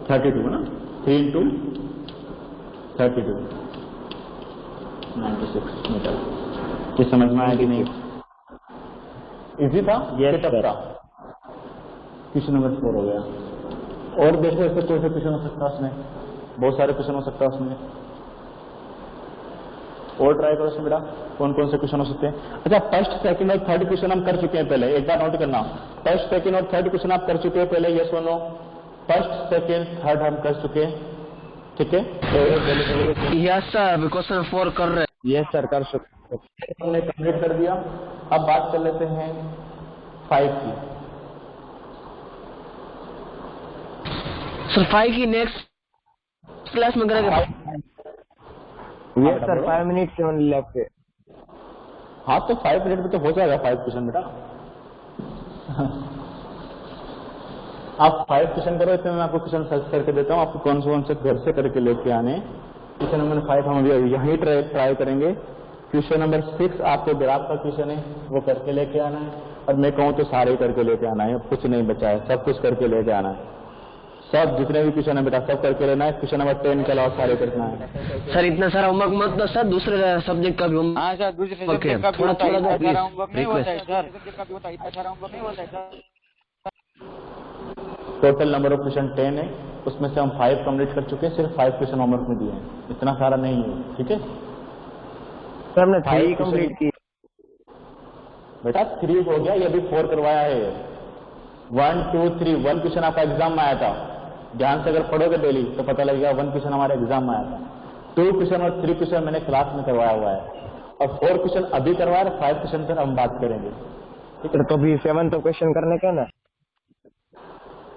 32 है ना, 3 into 32 96 मीटर। ये समझ में आया कि नहीं? इजी था? Yes, tough sir. था? क्वेश्चन नंबर 4 हो गया। और देखो इससे कोई सा क्वेश्चन हो सकता है उसमें, बहुत सारे क्वेश्चन हो सकता है उसमें, और ट्राई करो उसमें बेटा कौन कौन से क्वेश्चन हो सकते हैं। अच्छा फर्स्ट सेकंड और थर्ड क्वेश्चन हम कर चुके हैं पहले, एक बार नोट करना। फर्स्ट सेकंड और थर्ड क्वेश्चन आप कर चुके हैं पहले, यस और नो? फर्स्ट सेकंड थर्ड हम कर चुके हैं, ठीक है। यस सर क्वेश्चन 4 कर रहे हैं। यस सर कर सकते, हमने कंप्लीट कर दिया। अब बात कर लेते हैं 5 की। सर 5 की नेक्स्ट क्लास में करेंगे। यस सर 5 मिनट से ओनली लेफ्ट है। हाँ तो 5 मिनट में तो हो जाएगा 5 क्वेश्चन बेटा। आप 5 क्वेश्चन करो, इतने मैं आपको क्वेश्चन सर्च करके देता हूँ, आपको कौन से घर से करके लेके आने। क्वेश्चन नंबर 5 हम अभी यहीं ट्राई करेंगे। क्वेश्चन नंबर 6 आपको ग्राफ का क्वेश्चन है, वो करके लेके आना है। और मैं कहूँ तो सारे ही करके लेके आना है, कुछ नहीं बचा है, सब कुछ करके लेके आना है। सब जितने भी क्वेश्चन है बेटा सब करके लेना है। क्वेश्चन नंबर 10 के अलावा सारे करना है। सर इतना सारा होमवर्क मत दो सर, दूसरे सब्जेक्ट का भी होमवर्क। हाँ सर दूसरे सब्जेक्ट का भी होता है, इतना सारा होमवर्क नहीं होता है सर। सब्जेक्ट का भी होता है, इतना सारा होमवर्क नहीं होता है sir. Total number of question 10 है, उसमें से हम 5 कंप्लीट कर चुके हैं, सिर्फ 5 क्वेश्चन होमवर्क में दिए हैं, इतना सारा नहीं है, ठीक है। सर हमने 3 कंप्लीट की बेटा 3 हो गया, ये अभी 4 करवाया है। 1 2 3 1 क्वेश्चन आपका एग्जाम में आया था, ध्यान से अगर पढ़ोगे डेली तो पता लगेगा 1 क्वेश्चन हमारे एग्जाम में आया था। 2 क्वेश्चन और 3 क्वेश्चन मैंने क्लास में करवाया हुआ है, और 4 क्वेश्चन अभी करवाया, 5 क्वेश्चन पर हम बात करेंगे, ठीक है। तो भी 7 तो क्वेश्चन करने का ना।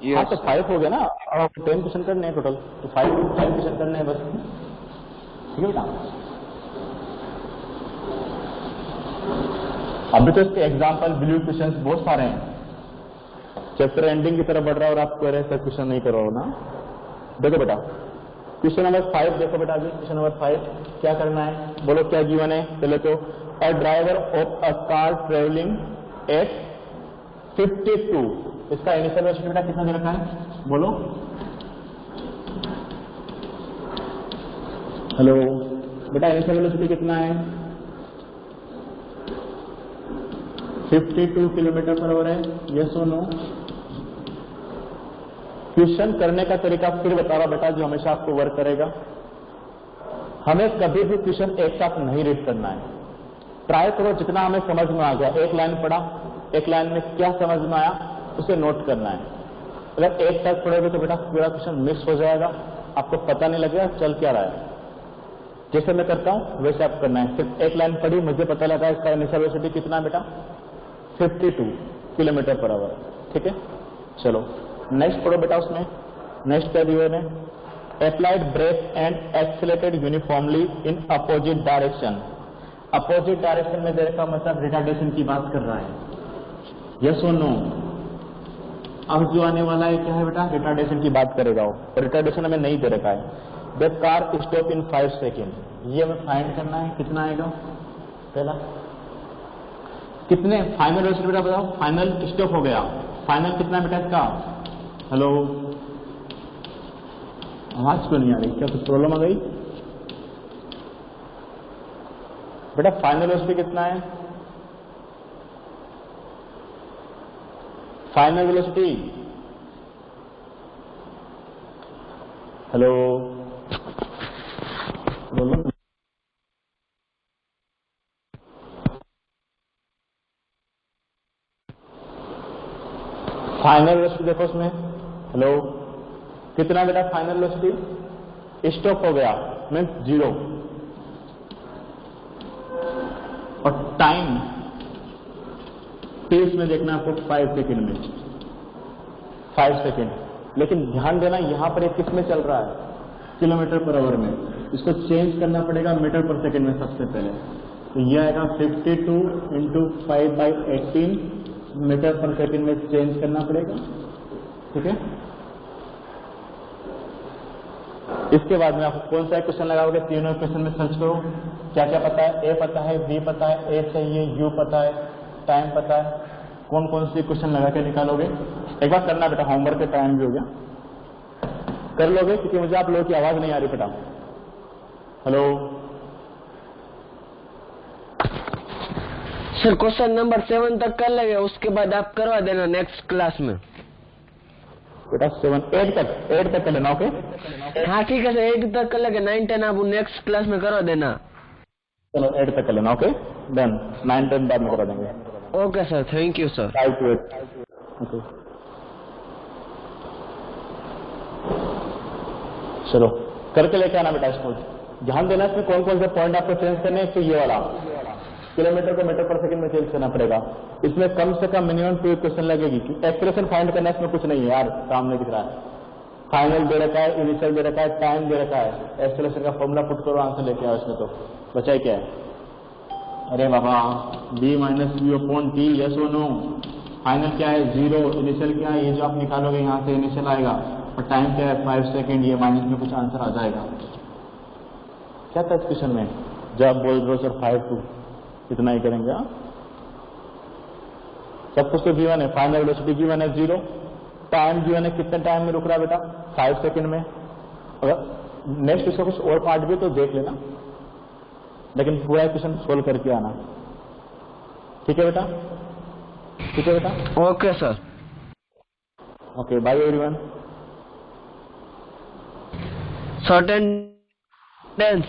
हाँ तो 5 हो गया ना, और 10 क्वेश्चन करने हैं टोटल, तो 5 क्वेश्चन करने हैं बस, ठीक है बेटा। अभी तो इसके एग्जाम्पल ब्लू क्वेश्चन बहुत सारे हैं, चैप्टर एंडिंग की तरफ बढ़ रहा है और आप कह रहे हैं सर क्वेश्चन नहीं करो ना। देखो बेटा क्वेश्चन नंबर 5 देखो बेटा, अभी क्वेश्चन नंबर 5 क्या करना है, बोलो क्या गिवन है पहले तो। A driver of a car travelling at 52, इसका इनिशियल वेलोसिटी बेटा कितना दे रखा है, बोलो। हेलो बेटा इनिशियल वेलोसिटी कितना है, 52 किलोमीटर पर आवर है, यस और नो। क्वेश्चन करने का तरीका फिर बता रहा बेटा, जो हमेशा आपको वर्क करेगा। हमें कभी भी क्वेश्चन एक साथ नहीं रीड करना है, ट्राई करो जितना हमें समझ में आ गया, एक लाइन पढ़ा, एक लाइन में क्या समझ में आया उसे नोट करना है। अगर एक साथ पढ़ोगे तो बेटा पूरा क्वेश्चन मिस हो जाएगा, आपको पता नहीं लगेगा चल क्या रहा है। जैसे मैं करता हूं वैसे आप करना है। सिर्फ एक लाइन पढ़ी, मुझे पता लगा इसका इनिशियल वेलोसिटी कितना बेटा 52 किलोमीटर पर आवर, ठीक है। चलो नेक्स्ट पढ़ो बेटा, उसमें नेक्स्ट क्या दिया है, applied brake and accelerated uniformly in opposite direction. Opposite direction में देने का मतलब रिटार्डेशन की बात कर रहा है, यस और नो। अब जो आने वाला है क्या है बेटा, रिटार्डेशन की बात करेगा वो, रिटार्डेशन हमें नहीं दे रखा है। The car stop in 5 second, ये हमें फाइंड करना है, कितना आएगा पहला, कितने फाइनल वेलोसिटी बेटा बताओ, फाइनल स्टॉप हो गया, फाइनल कितना बेटा इसका, हेलो आवाज क्यों नहीं आ रही, क्या कुछ प्रॉब्लम आ गई बेटा, फाइनल वेलोसिटी कितना है, फाइनल वेलोसिटी, हेलो बोलो। फाइनल वेलोसिटी देखो उसमें, हेलो कितना बेटा फाइनल वेलोसिटी, स्टॉप हो गया मीन 0, और टाइम पेस में देखना आपको 5 सेकेंड में, 5 सेकेंड। लेकिन ध्यान देना यहां पर एक किस में चल रहा है, किलोमीटर पर आवर में, इसको चेंज करना पड़ेगा मीटर पर सेकेंड में सबसे पहले। तो ये आएगा 52 इंटू 5/18 मीटर पर सेकेंड में चेंज करना पड़ेगा, ठीक है। इसके बाद में आप कौन सा क्वेश्चन लगाओगे, तीनों क्वेश्चन में सर्च करो क्या क्या पता है, ए पता है, बी पता है, ए चाहिए, यू पता है, टाइम पता है, कौन कौन सी क्वेश्चन लगा के निकालोगे। एक बार करना बेटा, होमवर्क का टाइम भी हो गया, कर लोगे क्योंकि मुझे आप लोगों की आवाज नहीं आ रही बेटा। हेलो सर क्वेश्चन नंबर 7 तक कर लेंगे, उसके बाद आप करवा देना नेक्स्ट क्लास में। बेटा 8 तक कर लेना, ओके। हाँ ठीक है सर, 8 तक कर लेंगे, 9, 10 आप नेक्स्ट क्लास में करवा देना। चलो 8 तक कर लेना, ओके डन। 9, 10 बाद में करा देंगे। Okay sir, thank you sir. 5 to 8 okay. चलो करके लेके आना बेटा इसको। ध्यान देना इसमें कौन कौन से पॉइंट आपको चेंज करने हैं। तो ये वाला किलोमीटर को मीटर पर सेकंड में चेंज करना पड़ेगा। इसमें कम से कम मिनिमम 2 क्वेश्चन लगेगी। एक्सप्रेशन फाइंड करना इसमें कुछ नहीं है यार, सामने दिख रहा है। फाइनल दे रखा है, इनिशियल दे रखा है, टाइम दे रखा है, एक्सप्रेशन का फॉर्मूला पुट करो, आंसर लेके आओ। इसमें तो बचा क्या है, अरे बाबा b minus u upon t, yes और नो। फाइनल क्या है 0, इनिशियल क्या है, ये जो आप निकालोगे यहाँ से इनिशियल आएगा, और टाइम क्या है 5 सेकेंड, ये माइनस में कुछ आंसर आ जाएगा। क्या था इस क्वेश्चन में, जब आप बोल रहे हो सर 5 to, इतना ही करेंगे आप। सब कुछ तो जीवन है, फाइनल वेलोसिटी जीवन है 0, टाइम जीवन है कितने टाइम में रुक रहा है बेटा 5 सेकेंड में। अगर नेक्स्ट इसका कुछ और पार्ट भी तो देख लेना, लेकिन पूरा क्वेश्चन सोल्व करके आना, ठीक है बेटा, ठीक है बेटा। Okay sir. Okay bye everyone. Short attendance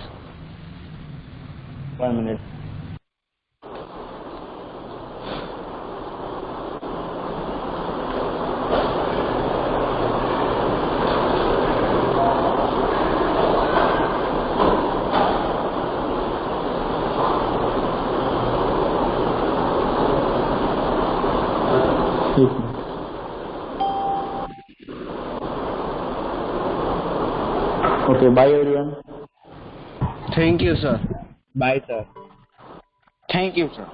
1 minute. Okay, bye everyone. Thank you sir. Bye sir. Thank you sir.